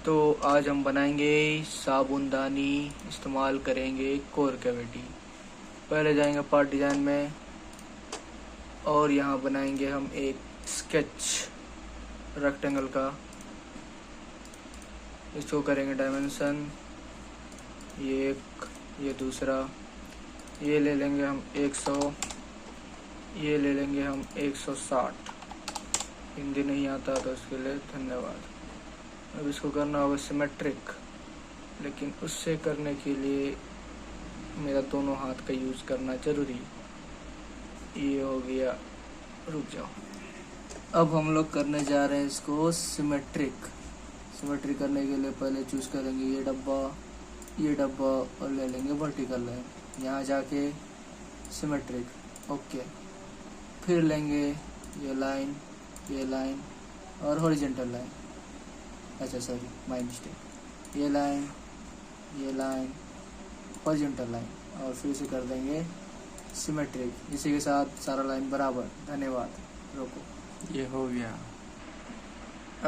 तो आज हम बनाएंगे साबुनदानी, इस्तेमाल करेंगे कोर कैविटी। पहले जाएंगे पार्ट डिज़ाइन में और यहाँ बनाएंगे हम एक स्केच रेक्टेंगल का। इसको करेंगे डायमेंशन, ये एक, ये दूसरा, ये ले लेंगे हम 100, ये ले लेंगे हम 160। हिंदी नहीं आता तो उसके लिए धन्यवाद। अब इसको करना होगा सिमेट्रिक, लेकिन उससे करने के लिए मेरा दोनों हाथ का यूज़ करना ज़रूरी। ये हो गया, रुक जाओ। अब हम लोग करने जा रहे हैं इसको सिमेट्रिक। सिमेट्रिक करने के लिए पहले चूज़ करेंगे ये डब्बा और ले लेंगे वर्टिकल लाइन। यहाँ जाके सिमेट्रिक, ओके। फिर लेंगे ये लाइन और हॉरिजॉन्टल लाइन। अच्छा सॉरी, माय मिस्टेक। ये लाइन हॉरिजॉन्टल लाइन और फिर से कर देंगे सिमेट्रिक। इसी के साथ सारा लाइन बराबर। धन्यवाद। रोको, ये हो गया।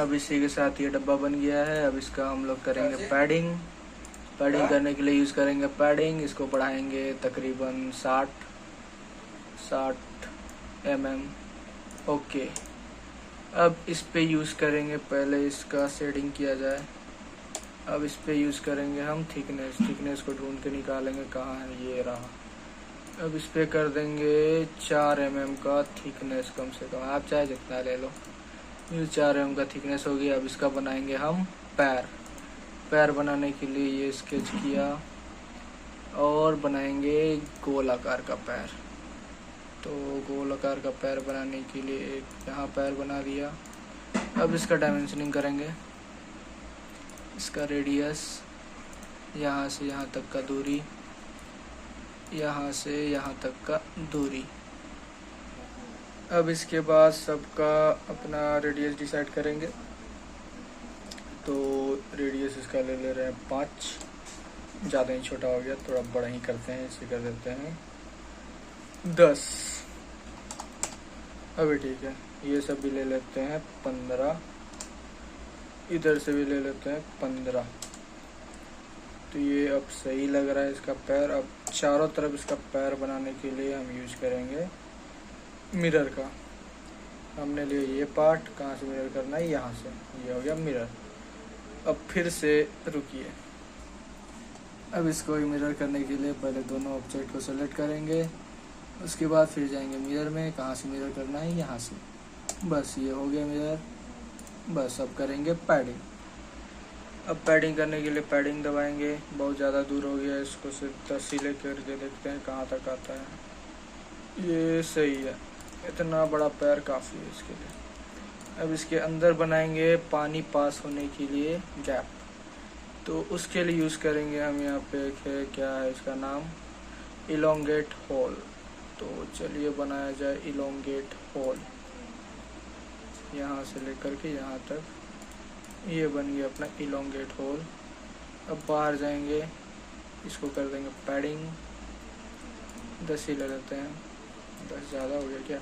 अब इसी के साथ ये डब्बा बन गया है। अब इसका हम लोग करेंगे पैडिंग करने के लिए यूज़ करेंगे पैडिंग। इसको बढ़ाएंगे तकरीबन 60 mm, ओके। अब इस पे यूज़ करेंगे, पहले इसका शेडिंग किया जाए। अब इस पे यूज़ करेंगे हम थिकनेस को ढूंढ के निकालेंगे कहाँ है, ये रहा। अब इस पे कर देंगे 4 mm का थिकनेस, कम से कम आप चाहे जितना ले लो। ये 4 mm का थिकनेस हो गया। अब इसका बनाएंगे हम पैर बनाने के लिए ये स्केच किया और बनाएंगे गोल आकार का पैर। तो गोल आकार का पैर बनाने के लिए एक यहाँ पैर बना दिया। अब इसका डायमेंशनिंग करेंगे। इसका रेडियस, यहाँ से यहाँ तक का दूरी, यहाँ से यहाँ तक का दूरी। अब इसके बाद सबका अपना रेडियस डिसाइड करेंगे। तो रेडियस इसका ले रहे हैं 5, ज़्यादा ही छोटा हो गया, थोड़ा बड़ा ही करते हैं, इसे कर देते हैं 10। अभी ठीक है। ये सब भी ले लेते हैं 15, इधर से भी ले लेते हैं 15। तो ये अब सही लग रहा है इसका पैर। अब चारों तरफ इसका पैर बनाने के लिए हम यूज करेंगे मिरर का। हमने लिया ये पार्ट, कहाँ से मिरर करना है, यहाँ से। ये हो गया मिरर। अब फिर से रुकिए। अब इसको मिरर करने के लिए पहले दोनों ऑब्जेक्ट को सेलेक्ट करेंगे, उसके बाद फिर जाएंगे मिरर में। कहाँ से मिरर करना है, यहाँ से। बस ये हो गया मिरर। बस अब करेंगे पैडिंग। अब पैडिंग करने के लिए पैडिंग दबाएंगे। बहुत ज़्यादा दूर हो गया, इसको सिर्फ 10 ही करके देखते हैं कहाँ तक आता है। ये सही है, इतना बड़ा पैर काफ़ी है इसके लिए। अब इसके अंदर बनाएंगे पानी पास होने के लिए गैप। तो उसके लिए यूज़ करेंगे हम यहाँ पे क्या है इसका नाम, इलोंगेट होल। तो चलिए बनाया जाए इलोंगेट होल। यहाँ से लेकर के यहाँ तक ये बन गया अपना इलोंगेट होल। अब बाहर जाएंगे, इसको कर देंगे पैडिंग। 10 ही ले लेते हैं, 10 ज़्यादा हो गया क्या,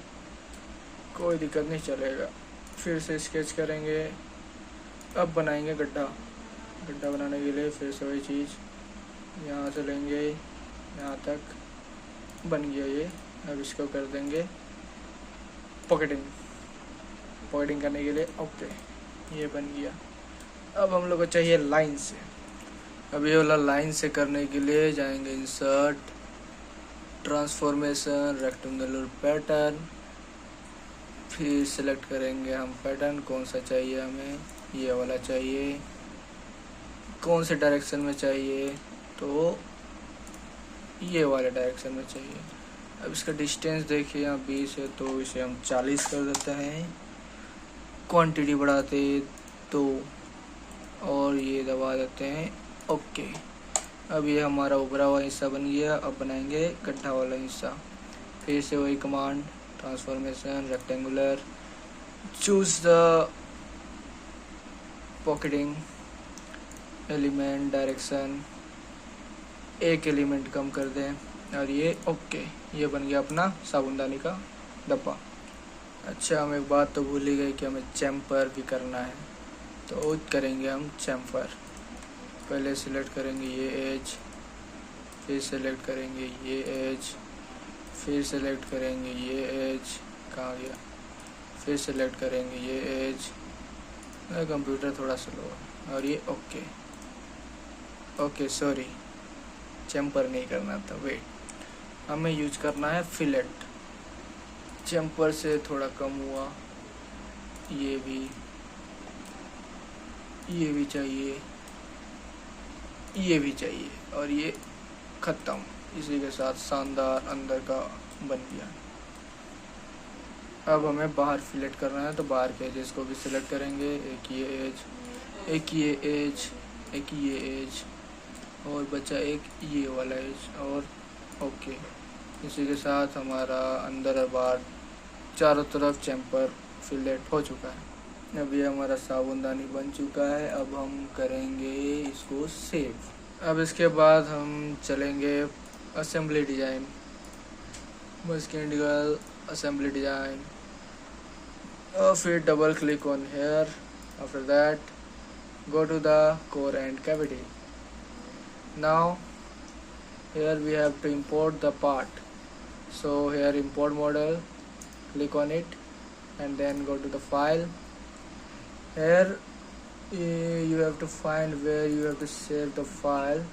कोई दिक्कत नहीं, चलेगा। फिर से स्केच करेंगे। अब बनाएंगे गड्ढा बनाने के लिए फिर से वही चीज़, यहाँ से लेंगे यहाँ तक, बन गया ये। अब इसको कर देंगे पॉकेटिंग करने के लिए, ओके, ये बन गया। अब हम लोग को चाहिए लाइन से। अब ये वाला लाइन से करने के लिए जाएंगे इंसर्ट, ट्रांसफॉर्मेशन, रेक्टेंगुलर पैटर्न। फिर सेलेक्ट करेंगे हम पैटर्न, कौन सा चाहिए हमें, ये वाला चाहिए। कौन से डायरेक्शन में चाहिए, तो ये वाले डायरेक्शन में चाहिए। अब इसका डिस्टेंस देखिए, यहाँ 20 है तो इसे हम 40 कर देते हैं। क्वांटिटी बढ़ाते तो, और ये दबा देते हैं, ओके। अब ये हमारा उभरा हुआ हिस्सा बन गया। अब बनाएंगे गड्ढा वाला हिस्सा। फिर से वही command, transformation, rectangular, choose the pocketing element, direction, एक एलिमेंट कम कर दें और ये ओके। ये बन गया अपना साबुनदानी का डब्बा। अच्छा, हम एक बात तो भूल ही गए कि हमें चैम्पर भी करना है। तो करेंगे हम चैम्फर। पहले सिलेक्ट करेंगे ये एज, फिर सिलेक्ट करेंगे ये एज, फिर सिलेक्ट करेंगे ये एज, कहाँ गया, फिर सिलेक्ट करेंगे ये एज। कंप्यूटर थोड़ा स्लो है। और ये ओके ओके सॉरी, चैम्पर नहीं करना था, वेट। हमें यूज करना है फिलेट। चैम्पर से थोड़ा कम हुआ, ये भी चाहिए, ये भी चाहिए, और ये ख़त्म। इसी के साथ शानदार अंदर का बन गया। अब हमें बाहर फिलेट करना है, तो बाहर के एजेस को भी सिलेक्ट करेंगे। एक ये एज, एक ये एज, एक ये एज, और बचा एक ये वाला एज, और ओके। इसी के साथ हमारा अंदर और बाहर चारों तरफ चैम्पर फिलेट हो चुका है। अभी हमारा साबुनदानी बन चुका है। अब हम करेंगे इसको सेव। अब इसके बाद हम चलेंगे assembly design, mechanical assembly design, और फिर double click on here. After that go to the core and cavity. Now here we have to import the part, so here import model, click on it and then go to the file. Here you have to find where you have to save the file,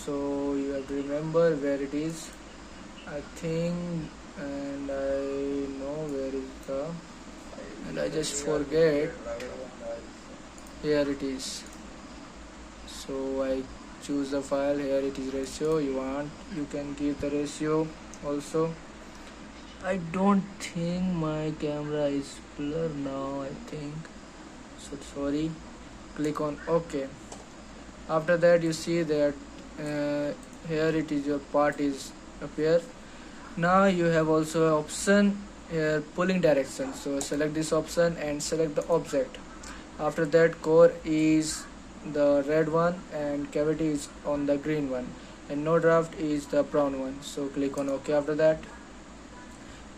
so you have to remember where it is, I think, and I know where is the, and I just forget. Here it is, so I choose the file. Here it is ratio. You can give the ratio also. I don't think my camera is blur now, I think so, sorry. Click on OK. After that you see that here it is, your part is appear. Now you have also option here, pulling direction, so select this option and select the object. After that, core is the red one and cavity is on the green one, and no draft is the brown one, so click on OK. After that,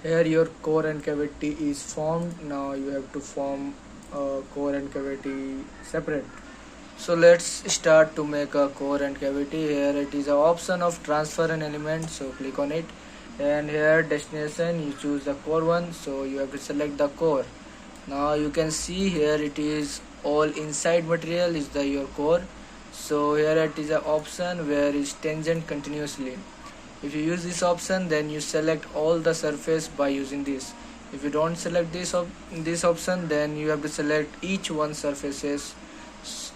here your core and cavity is formed. Now you have to form core and cavity separate. So let's start to make a core and cavity. Here it is an option of transfer an element, so click on it, and here destination you choose the core one, so you have to select the core. Now you can see here it is all inside material is the your core, so here it is an option where is tangent continuously. If you use this option, then you select all the surface by using this. If you don't select this option, then you have to select each one surfaces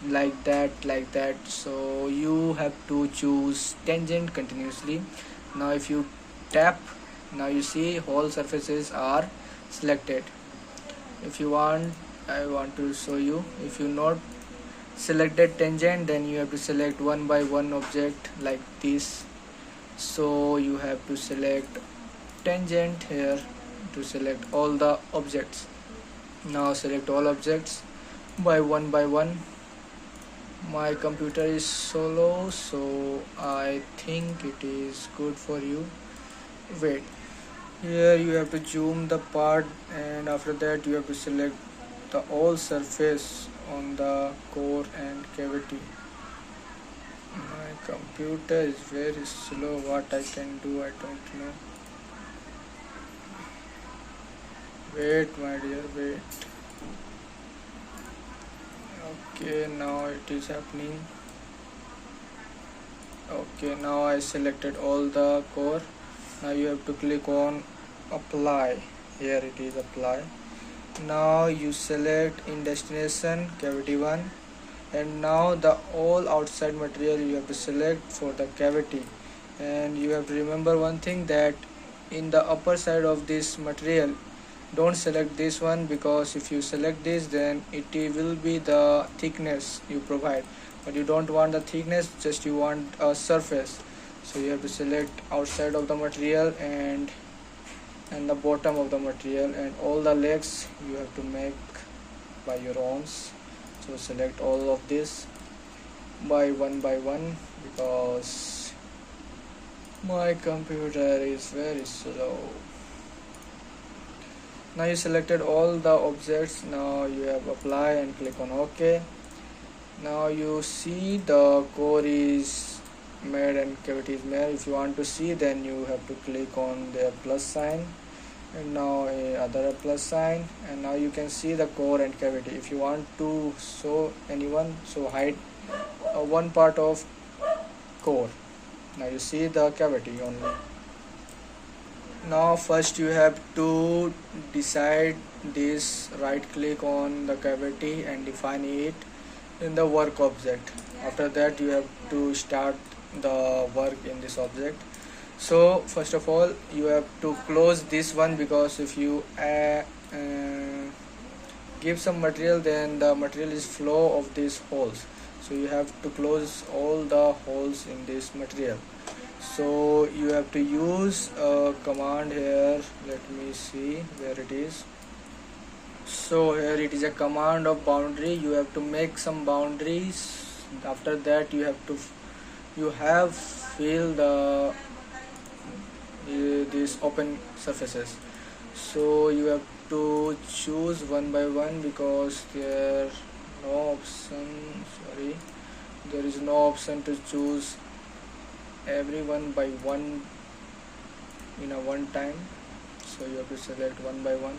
like that, so you have to choose tangent continuously. Now if you tap, now you see all surfaces are selected. If you want, I want to show you. If you not selected tangent, then you have to select one by one object like this, so you have to select tangent here to select all the objects. Now select all objects by one. My computer is slow, so I think it is good for you. Wait, here you have to zoom the part, and after that you have to select the all surface on the core and cavity. My computer is very slow. What I can do, I don't know. Wait my dear, wait. Okay, now it is happening. Okay, now I selected all the core. Now you have to click on apply. Here it is apply. Now you select in destination cavity 1, and now the all outside material you have to select for the cavity. And you have to remember one thing, that in the upper side of this material, don't select this one, because if you select this, then it will be the thickness you provide, but you don't want the thickness, just you want a surface. So you have to select outside of the material and the bottom of the material, and all the legs you have to make by your own. So select all of this by one, because my computer is very slow. Now you selected all the objects. Now you have apply and click on OK. Now you see the core is made and cavity is made. If you want to see, then you have to click on the plus sign, and now a other plus sign, and now you can see the core and cavity. If you want to show anyone, so hide one part of core. Now you see the cavity only. Now first you have to decide this, right click on the cavity and define it in the work object. After that you have to start the work in this object. So first of all you have to close this one, because if you give some material, then the material is flow of these holes, so you have to close all the holes in this material. So you have to use a command here. Let me see where it is. So here it is a command of boundary. You have to make some boundaries. After that you have fill the these open surfaces. So you have to choose one by one, because there is no option to choose everyone by one in a one time. So you have to select one by one,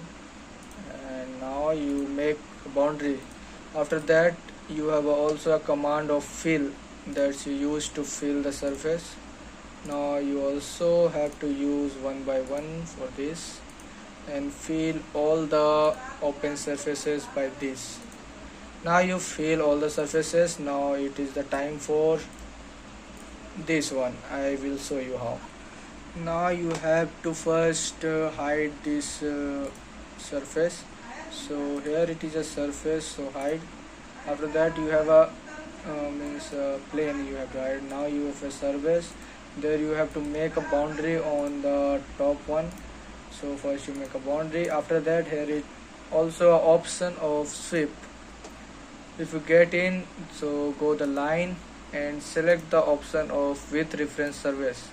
and now you make a boundary. After that you have also a command of fill that you use to fill the surface. Now you also have to use one by one for this and fill all the open surfaces by this. Now you fill all the surfaces. Now it is the time for this one. I will show you how. Now you have to first hide this surface. So here it is a surface, so hide. After that you have a plane you have to hide. Now you have a surface, there you have to make a boundary on the top one. So first you make a boundary. After that here is also an option of sweep. If you get in, so go the line and select the option of with reference surface.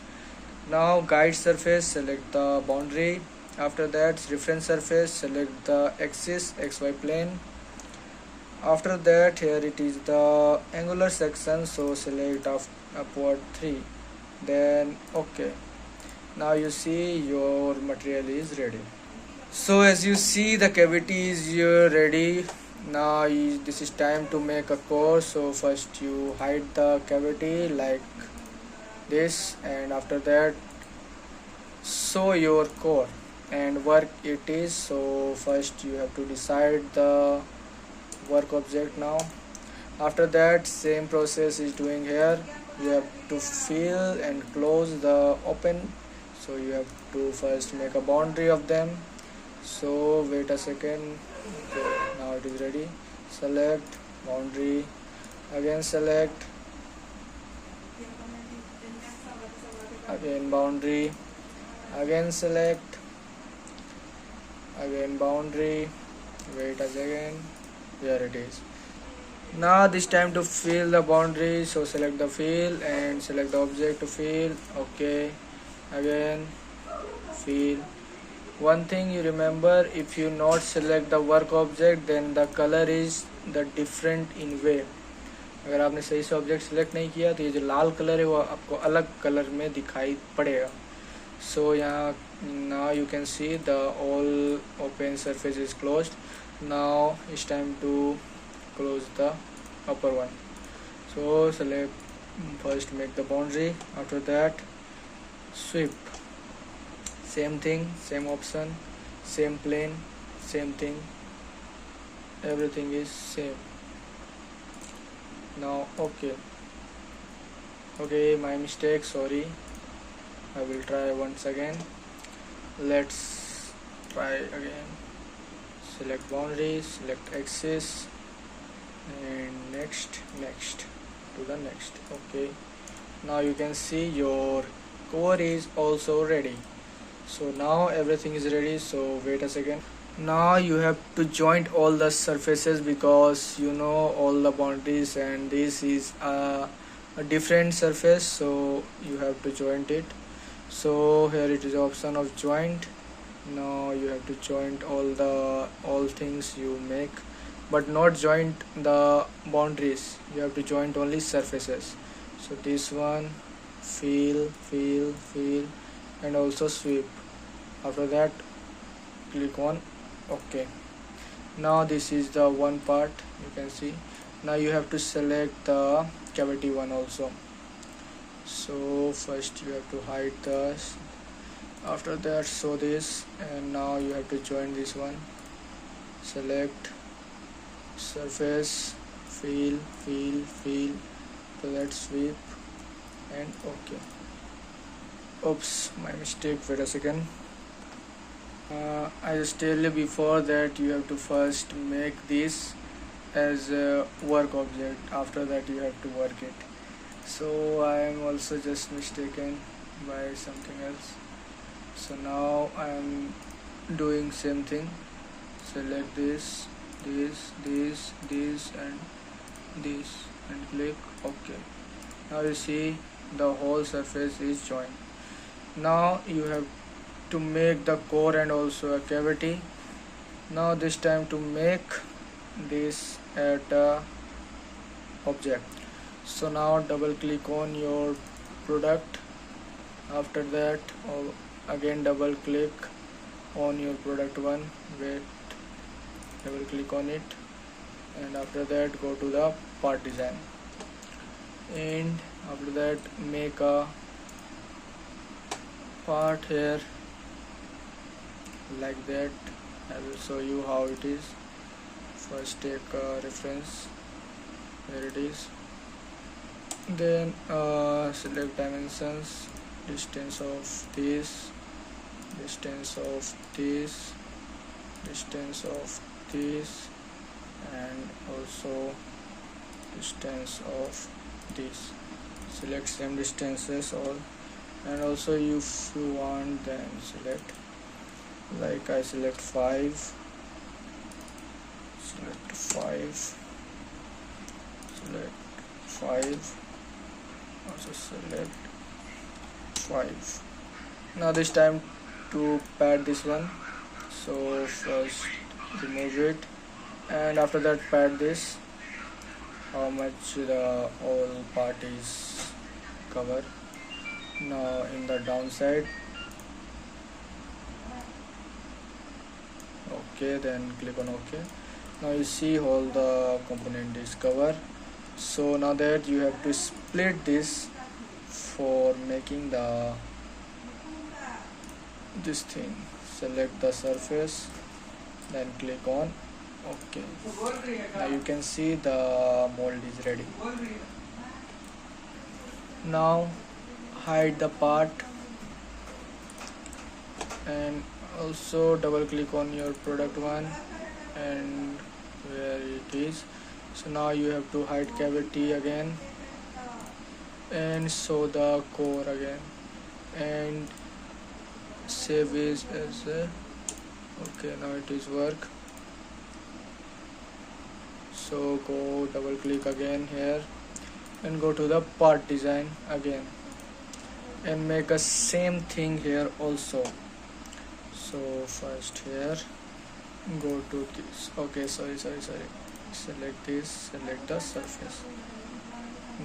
Now guide surface, select the boundary. After that reference surface, select the axis xy plane. After that here it is the angular section, so select upward 3, then OK. Now you see your material is ready. So as you see, the cavity is ready. Now this is time to make a core. So first you hide the cavity like this, and after that show your core and work it is. So first you have to decide the work object now. After that same process is doing here. You have to fill and close the open. So you have to first make a boundary of them. So wait a second. Okay, now it is ready. Select boundary, again select, again boundary, again select, again boundary. Wait a second. Here it is. Now this time to fill the boundary, so select the fill and select the object to fill. Okay, again fill. One thing you remember, if you not select the work object, then the color is the different in way. अगर आपने सही से object select नहीं किया तो ये जो लाल colour है वो आपको अलग कलर में दिखाई पड़ेगा. So यहाँ now you can see the all open surface is closed. Now it's time to close the upper one. So select, first make the boundary. After that sweep. Same thing, same option, same plane, same thing. Everything is same. Now okay. Okay, my mistake, sorry. I will try once again. Let's try again. Select boundary, select axis, and next to the next. Okay, now you can see your core is also ready. So now everything is ready. So wait a second. Now you have to joint all the surfaces, because you know all the boundaries and this is a different surface, so you have to joint it. So here it is option of joint. Now you have to joint all things you make, but not joint the boundaries. You have to joint only surfaces. So this one, fill, and also sweep. After that, click on OK. Now this is the one part you can see. Now you have to select the cavity one also. So first you have to hide this. After that, show this, and now you have to join this one. Select surface, fill. So let's sweep and OK. Oops, my mistake. Wait a second. I just tell you before that you have to first make this as a work object. After that you have to work it. So I am also just mistaken by something else. So now I am doing same thing. Select this and this and click OK. Now you see the whole surface is joined. Now you have to make the core and also a cavity. Now this time to make this at a object. So now double click on your product. After that again double click on your product one. Wait, double click on it, and after that go to the part design, and after that make a part here like that. I will show you how it is. First take a reference where it is, then select dimensions, distance of this, distance of this, distance of this, and also distance of this. Select same distances all, and also if you want then select, like I select 5, select 5, also select 5. Now this time to pad this one, so first remove it, and after that pad this, how much the whole part is cover. Now in the downside, OK, then click on OK. Now you see all the component is cover. So now that you have to split this for making this thing. Select the surface, then click on OK. Now you can see the mold is ready. Now hide the part, and also double click on your product one and where it is. So now you have to hide cavity again and show the core again, and save it as a OK. Now it is work. So go double click again here and go to the part design again and make a same thing here also. So first here go to this. OK, sorry, select this, select the surface.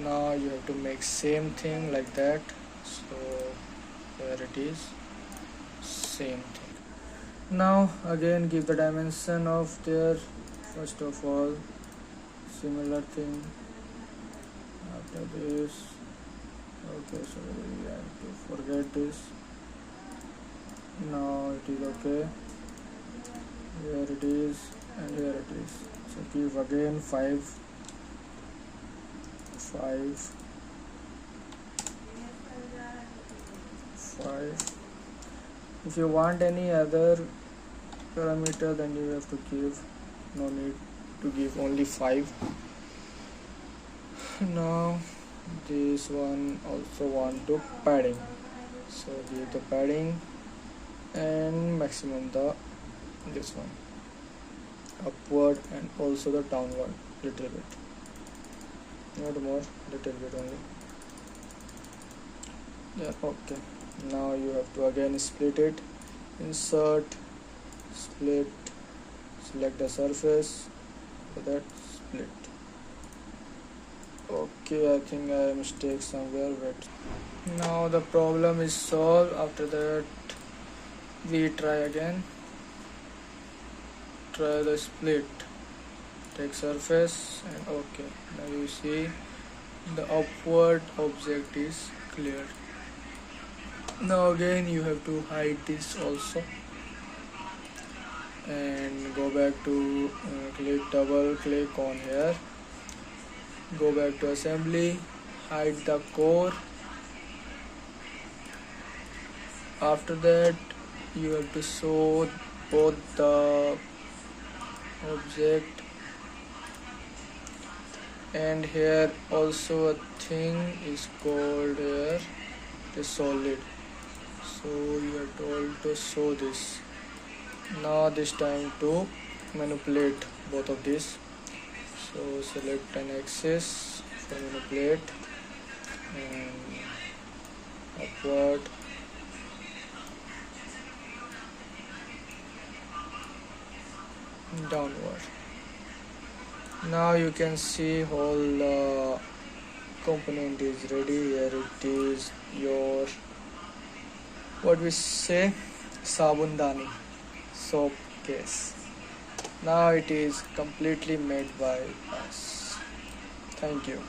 Now you have to make same thing like that. So here it is, same thing. Now again give the dimension of there. First of all, similar thing. After this, OK, sorry, I have to forget this. Now it is OK. Here it is and here it is. So give again 5. If you want any other parameter, then you have to give. No need to give, only 5. Now this one also want to padding, so give the padding and maximum this one, upward and also the downward little bit, not more, little bit only. Yeah, OK. Now you have to again split it insert, split, select the surface, so that split. Okay, I think I mistake somewhere, but now the problem is solved. After that we try again, try the split, take surface, and okay, now you see the upward object is clear. Now again you have to hide this also, and go back to double click on here, go back to assembly, hide the core. After that you have to show both the object, and here also a thing is called here the solid, so you are told to show this. Now this time to manipulate both of these, so select an axis for manipulate and upward, downward. Now you can see whole component is ready. Here it is your, what we say, sabundani, soap case. Now it is completely made by us. Thank you.